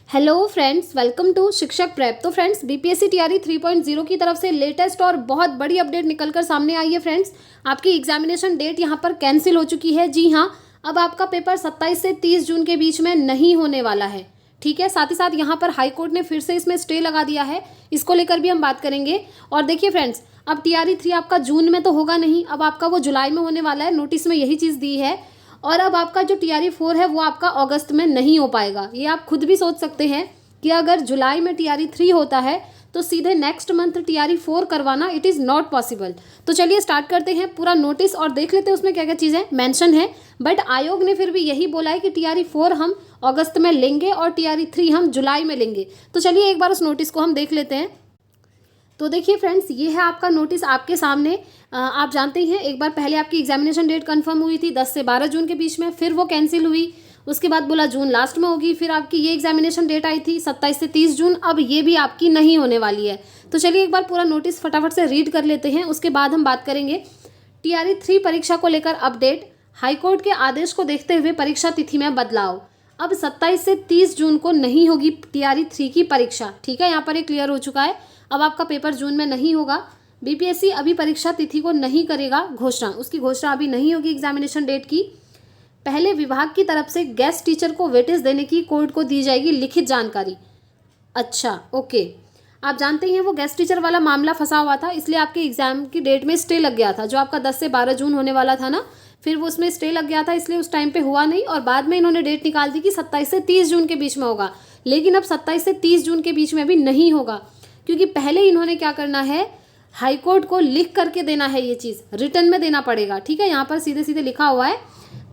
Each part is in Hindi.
हेलो फ्रेंड्स, वेलकम टू शिक्षक प्रेप। तो फ्रेंड्स, बीपीएससी टीआरई 3.0 की तरफ से लेटेस्ट और बहुत बड़ी अपडेट निकलकर सामने आई है। फ्रेंड्स, आपकी एग्जामिनेशन डेट यहां पर कैंसिल हो चुकी है। जी हां, अब आपका पेपर 27 से 30 जून के बीच में नहीं होने वाला है। ठीक है, साथ ही साथ यहाँ पर हाई कोर्ट ने फिर से इसमें स्टे लगा दिया है। इसको लेकर भी हम बात करेंगे। और देखिए फ्रेंड्स, अब टीआरई 3 आपका जून में तो होगा नहीं, अब आपका वो जुलाई में होने वाला है। नोटिस में यही चीज़ दी है। और अब आपका जो टीआरई 4 है वो आपका अगस्त में नहीं हो पाएगा। ये आप खुद भी सोच सकते हैं कि अगर जुलाई में टीआरई 3 होता है तो सीधे नेक्स्ट मंथ टीआरई 4 करवाना इट इज़ नॉट पॉसिबल। तो चलिए स्टार्ट करते हैं पूरा नोटिस और देख लेते हैं उसमें क्या क्या चीज़ें मेंशन है। बट आयोग ने फिर भी यही बोला है कि टीआरई 4 हम अगस्त में लेंगे और टीआरई 3 हम जुलाई में लेंगे। तो चलिए एक बार उस नोटिस को हम देख लेते हैं। तो देखिए फ्रेंड्स, ये है आपका नोटिस आपके सामने। आप जानते ही हैं, एक बार पहले आपकी एग्जामिनेशन डेट कंफर्म हुई थी 10 से 12 जून के बीच में, फिर वो कैंसिल हुई। उसके बाद बोला जून लास्ट में होगी, फिर आपकी ये एग्जामिनेशन डेट आई थी 27 से 30 जून। अब ये भी आपकी नहीं होने वाली है। तो चलिए एक बार पूरा नोटिस फटाफट से रीड कर लेते हैं, उसके बाद हम बात करेंगे। टीआरई 3 परीक्षा को लेकर अपडेट। हाईकोर्ट के आदेश को देखते हुए परीक्षा तिथि में बदलाव। अब 27 से 30 जून को नहीं होगी टीआरई 3 की परीक्षा। ठीक है, यहाँ पर ये क्लियर हो चुका है। अब आपका पेपर जून में नहीं होगा। बीपीएससी अभी परीक्षा तिथि को नहीं करेगा घोषणा, उसकी घोषणा अभी नहीं होगी एग्जामिनेशन डेट की। पहले विभाग की तरफ से गेस्ट टीचर को वेटेज देने की कोर्ट को दी जाएगी लिखित जानकारी। अच्छा, ओके। आप जानते ही हैं वो गेस्ट टीचर वाला मामला फंसा हुआ था, इसलिए आपके एग्जाम की डेट में स्टे लग गया था। जो आपका 10 से 12 जून होने वाला था ना, फिर वो उसमें स्टे लग गया था, इसलिए उस टाइम पे हुआ नहीं। और बाद में इन्होंने डेट निकाल दी कि 27 से 30 जून के बीच में होगा। लेकिन अब 27 से 30 जून के बीच में भी नहीं होगा, क्योंकि पहले इन्होंने क्या करना है, हाईकोर्ट को लिख करके देना है। ये चीज़ रिटर्न में देना पड़ेगा। ठीक है, यहाँ पर सीधे सीधे लिखा हुआ है,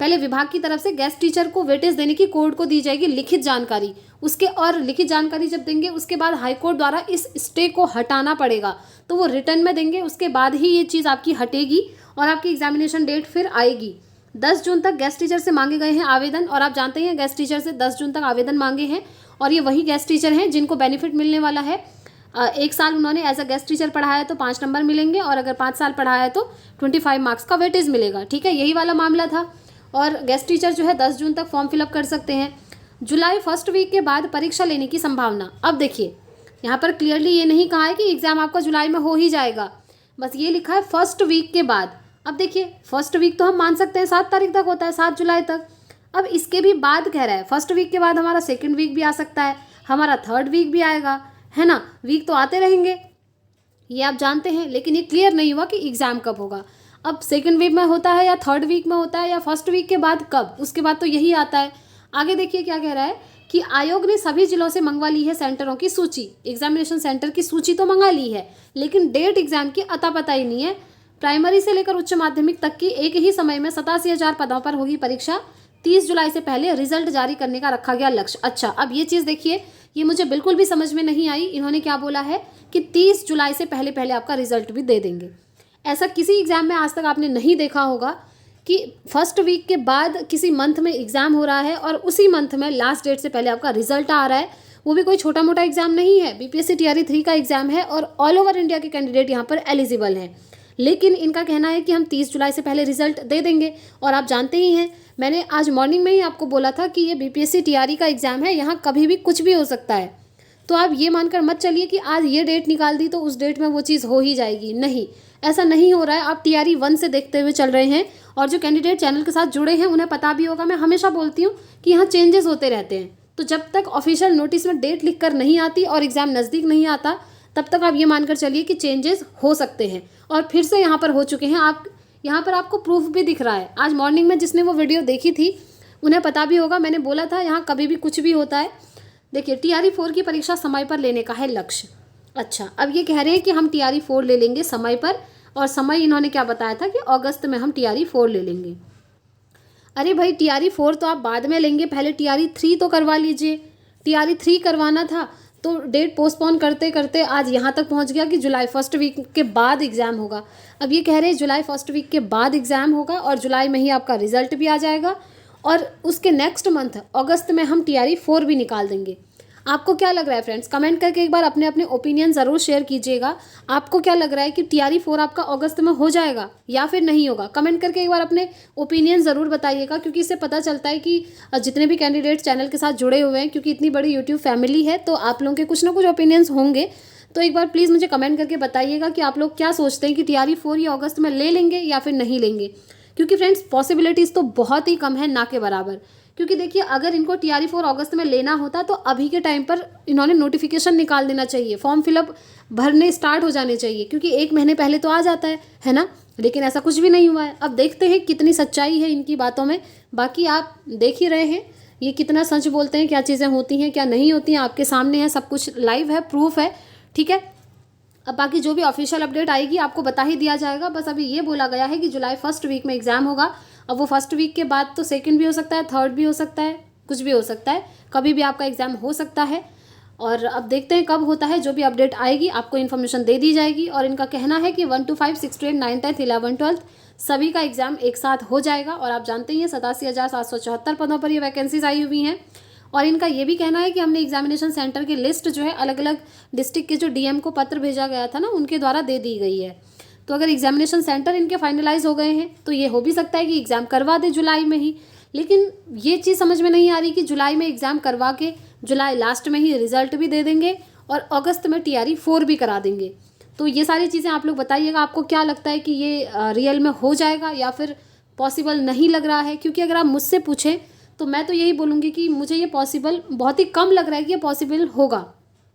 पहले विभाग की तरफ से गेस्ट टीचर को वेटेज देने की कोर्ट को दी जाएगी लिखित जानकारी। उसके और लिखित जानकारी जब देंगे उसके बाद हाईकोर्ट द्वारा इस स्टे को हटाना पड़ेगा, तो वो रिटर्न में देंगे। उसके बाद ही ये चीज़ आपकी हटेगी और आपकी एग्जामिनेशन डेट फिर आएगी। 10 जून तक गेस्ट टीचर से मांगे गए हैं आवेदन, और आप जानते हैं गेस्ट टीचर से 10 जून तक आवेदन मांगे हैं। और ये वही गेस्ट टीचर हैं जिनको बेनिफिट मिलने वाला है। 1 साल उन्होंने एज अ गेस्ट टीचर पढ़ाया है तो 5 नंबर मिलेंगे, और अगर 5 साल पढ़ाया है तो 25 मार्क्स का वेटेज मिलेगा। ठीक है, यही वाला मामला था। और गेस्ट टीचर जो है 10 जून तक फॉर्म फिलअप कर सकते हैं। जुलाई फर्स्ट वीक के बाद परीक्षा लेने की संभावना। अब देखिए, यहाँ पर क्लियरली ये नहीं कहा है कि एग्ज़ाम आपका जुलाई में हो ही जाएगा, बस ये लिखा है फर्स्ट वीक के बाद। अब देखिए, फर्स्ट वीक तो हम मान सकते हैं 7 तारीख तक होता है, 7 जुलाई तक। अब इसके भी बाद कह रहा है, फर्स्ट वीक के बाद हमारा सेकेंड वीक भी आ सकता है, हमारा थर्ड वीक भी आएगा, है ना। वीक तो आते रहेंगे, ये आप जानते हैं। लेकिन ये क्लियर नहीं हुआ कि एग्ज़ाम कब होगा। अब सेकंड वीक में होता है या थर्ड वीक में होता है या फर्स्ट वीक के बाद कब, उसके बाद तो यही आता है। आगे देखिए क्या कह रहा है कि आयोग ने सभी जिलों से मंगवा ली है सेंटरों की सूची। एग्जामिनेशन सेंटर की सूची तो मंगा ली है, लेकिन डेट एग्जाम की अता पता ही नहीं है। प्राइमरी से लेकर उच्च माध्यमिक तक की एक ही समय में 87,000 पदों पर होगी परीक्षा। 30 जुलाई से पहले रिजल्ट जारी करने का रखा गया लक्ष्य। अच्छा, अब ये चीज़ देखिए, ये मुझे बिल्कुल भी समझ में नहीं आई। इन्होंने क्या बोला है कि 30 जुलाई से पहले पहले आपका रिजल्ट भी दे देंगे। ऐसा किसी एग्ज़ाम में आज तक आपने नहीं देखा होगा कि फर्स्ट वीक के बाद किसी मंथ में एग्ज़ाम हो रहा है और उसी मंथ में लास्ट डेट से पहले आपका रिजल्ट आ रहा है। वो भी कोई छोटा मोटा एग्ज़ाम नहीं है, बीपीएससी टीआरई 3 का एग्ज़ाम है और ऑल ओवर इंडिया के कैंडिडेट यहाँ पर एलिजिबल हैं। लेकिन इनका कहना है कि हम 30 जुलाई से पहले रिजल्ट दे देंगे। और आप जानते ही हैं, मैंने आज मॉर्निंग में ही आपको बोला था कि ये बीपीएससी टीआरई का एग्ज़ाम है, यहाँ कभी भी कुछ भी हो सकता है। तो आप ये मानकर मत चलिए कि आज ये डेट निकाल दी तो उस डेट में वो चीज़ हो ही जाएगी। नहीं, ऐसा नहीं हो रहा है। आप टीआरई 1 से देखते हुए चल रहे हैं, और जो कैंडिडेट चैनल के साथ जुड़े हैं उन्हें पता भी होगा, मैं हमेशा बोलती हूँ कि यहाँ चेंजेस होते रहते हैं। तो जब तक ऑफिशियल नोटिस में डेट लिख कर नहीं आती और एग्ज़ाम नज़दीक नहीं आता, तब तक आप ये मानकर चलिए कि चेंजेस हो सकते हैं। और फिर से यहाँ पर हो चुके हैं। आप यहाँ पर आपको प्रूफ भी दिख रहा है। आज मॉर्निंग में जिसने वो वीडियो देखी थी उन्हें पता भी होगा, मैंने बोला था यहाँ कभी भी कुछ भी होता है। देखिए, टीआरई 4 की परीक्षा समय पर लेने का है लक्ष्य। अच्छा, अब ये कह रहे हैं कि हम टीआरई 4 ले लेंगे समय पर, और समय इन्होंने क्या बताया था कि अगस्त में हम टीआरई 4 ले लेंगे। अरे भाई, टीआरई 4 तो आप बाद में लेंगे, पहले टीआरई 3 तो करवा लीजिए। टीआरई 3 करवाना था तो डेट पोस्टपोन करते करते आज यहाँ तक पहुँच गया कि जुलाई फर्स्ट वीक के बाद एग्ज़ाम होगा। अब ये कह रहे हैं जुलाई फर्स्ट वीक के बाद एग्ज़ाम होगा और जुलाई में ही आपका रिजल्ट भी आ जाएगा, और उसके नेक्स्ट मंथ अगस्त में हम टीआरई 4 भी निकाल देंगे। आपको क्या लग रहा है फ्रेंड्स, कमेंट करके एक बार अपने अपने ओपिनियन ज़रूर शेयर कीजिएगा। आपको क्या लग रहा है कि TRE 4 आपका अगस्त में हो जाएगा या फिर नहीं होगा? कमेंट करके एक बार अपने ओपिनियन ज़रूर बताइएगा, क्योंकि इससे पता चलता है कि जितने भी कैंडिडेट चैनल के साथ जुड़े हुए हैं, क्योंकि इतनी बड़ी यूट्यूब फैमिली है तो आप लोगों के कुछ ना कुछ ओपिनियंस होंगे। तो एक बार प्लीज़ मुझे कमेंट करके बताइएगा कि आप लोग क्या सोचते हैं कि TRE 4 ये अगस्त में ले लेंगे या फिर नहीं लेंगे। क्योंकि फ्रेंड्स पॉसिबिलिटीज़ तो बहुत ही कम है, ना के बराबर। क्योंकि देखिए, अगर इनको TRE 4 अगस्त में लेना होता तो अभी के टाइम पर इन्होंने नोटिफिकेशन निकाल देना चाहिए, फॉर्म फिलअप भरने स्टार्ट हो जाने चाहिए, क्योंकि 1 महीने पहले तो आ जाता है ना। लेकिन ऐसा कुछ भी नहीं हुआ है। अब देखते हैं कितनी सच्चाई है इनकी बातों में। बाकी आप देख ही रहे हैं ये कितना सच बोलते हैं, क्या चीज़ें होती हैं क्या नहीं होती हैं, आपके सामने है, सब कुछ लाइव है, प्रूफ है, ठीक है। अब बाकी जो भी ऑफिशियल अपडेट आएगी आपको बता ही दिया जाएगा। बस अभी ये बोला गया है कि जुलाई 1st वीक में एग्ज़ाम होगा। अब वो 1st वीक के बाद तो 2nd भी हो सकता है, 3rd भी हो सकता है, कुछ भी हो सकता है, कभी भी आपका एग्ज़ाम हो सकता है। और अब देखते हैं कब होता है, जो भी अपडेट आएगी आपको इन्फॉर्मेशन दे दी जाएगी। और इनका कहना है कि 1 to 5, 6 to 8, 9, 10, 11, 12 सभी का एग्ज़ाम एक साथ हो जाएगा। और आप जानते ही हैं 87,774 पदों पर ये वैकेंसीज आई हुई हैं। और इनका ये भी कहना है कि हमने एग्जामिनेशन सेंटर की लिस्ट जो है अलग अलग डिस्ट्रिक्ट के जो DM को पत्र भेजा गया था ना, उनके द्वारा दे दी गई है। तो अगर एग्जामिनेशन सेंटर इनके फाइनलाइज हो गए हैं तो ये हो भी सकता है कि एग्ज़ाम करवा दे जुलाई में ही। लेकिन ये चीज़ समझ में नहीं आ रही कि जुलाई में एग्ज़ाम करवा के जुलाई लास्ट में ही रिजल्ट भी दे देंगे और अगस्त में TRE 4 भी करा देंगे। तो ये सारी चीज़ें आप लोग बताइएगा, आपको क्या लगता है कि ये रियल में हो जाएगा या फिर पॉसिबल नहीं लग रहा है। क्योंकि अगर आप मुझसे पूछें तो मैं तो यही बोलूँगी कि मुझे ये पॉसिबल बहुत ही कम लग रहा है कि ये पॉसिबल होगा,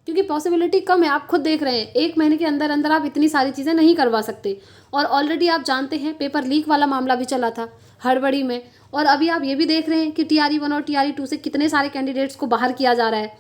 क्योंकि पॉसिबिलिटी कम है। आप खुद देख रहे हैं 1 महीने के अंदर अंदर आप इतनी सारी चीज़ें नहीं करवा सकते। और ऑलरेडी आप जानते हैं पेपर लीक वाला मामला भी चला था हड़बड़ी में। और अभी आप ये भी देख रहे हैं कि TRE 1 और TRE 2 से कितने सारे कैंडिडेट्स को बाहर किया जा रहा है,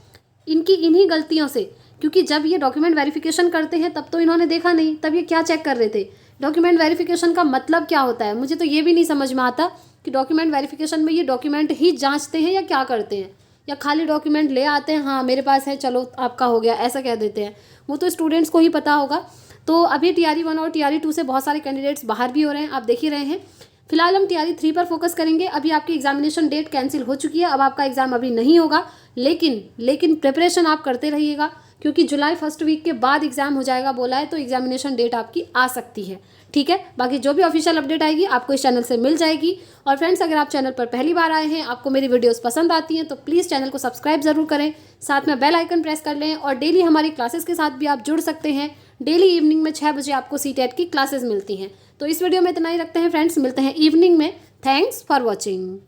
इनकी इन्हीं गलतियों से। क्योंकि जब ये डॉक्यूमेंट वेरिफिकेशन करते हैं तब तो इन्होंने देखा नहीं, तब ये क्या चेक कर रहे थे। डॉक्यूमेंट वेरिफिकेशन का मतलब क्या होता है, मुझे तो ये भी नहीं समझ में आता कि डॉक्यूमेंट वेरिफिकेशन में ये डॉक्यूमेंट ही जांचते हैं या क्या करते हैं, या खाली डॉक्यूमेंट ले आते हैं, हाँ मेरे पास है चलो आपका हो गया, ऐसा कह देते हैं। वो तो स्टूडेंट्स को ही पता होगा। तो अभी TRE 1 और TRE 2 से बहुत सारे कैंडिडेट्स बाहर भी हो रहे हैं, आप देख ही रहे हैं। फिलहाल हम TRE 3 पर फोकस करेंगे। अभी आपकी एग्जामिनेशन डेट कैंसिल हो चुकी है, अब आपका एग्जाम अभी नहीं होगा। लेकिन प्रिपरेशन आप करते रहिएगा, क्योंकि जुलाई 1st वीक के बाद एग्जाम हो जाएगा बोला है, तो एग्जामिनेशन डेट आपकी आ सकती है, ठीक है। बाकी जो भी ऑफिशियल अपडेट आएगी आपको इस चैनल से मिल जाएगी। और फ्रेंड्स, अगर आप चैनल पर पहली बार आए हैं, आपको मेरी वीडियोस पसंद आती हैं तो प्लीज़ चैनल को सब्सक्राइब ज़रूर करें, साथ में बेल आइकन प्रेस कर लें। और डेली हमारी क्लासेस के साथ भी आप जुड़ सकते हैं। डेली इवनिंग में 6 बजे आपको CTET की क्लासेस मिलती हैं। तो इस वीडियो में इतना ही रखते हैं फ्रेंड्स, मिलते हैं इवनिंग में। Thanks for watching.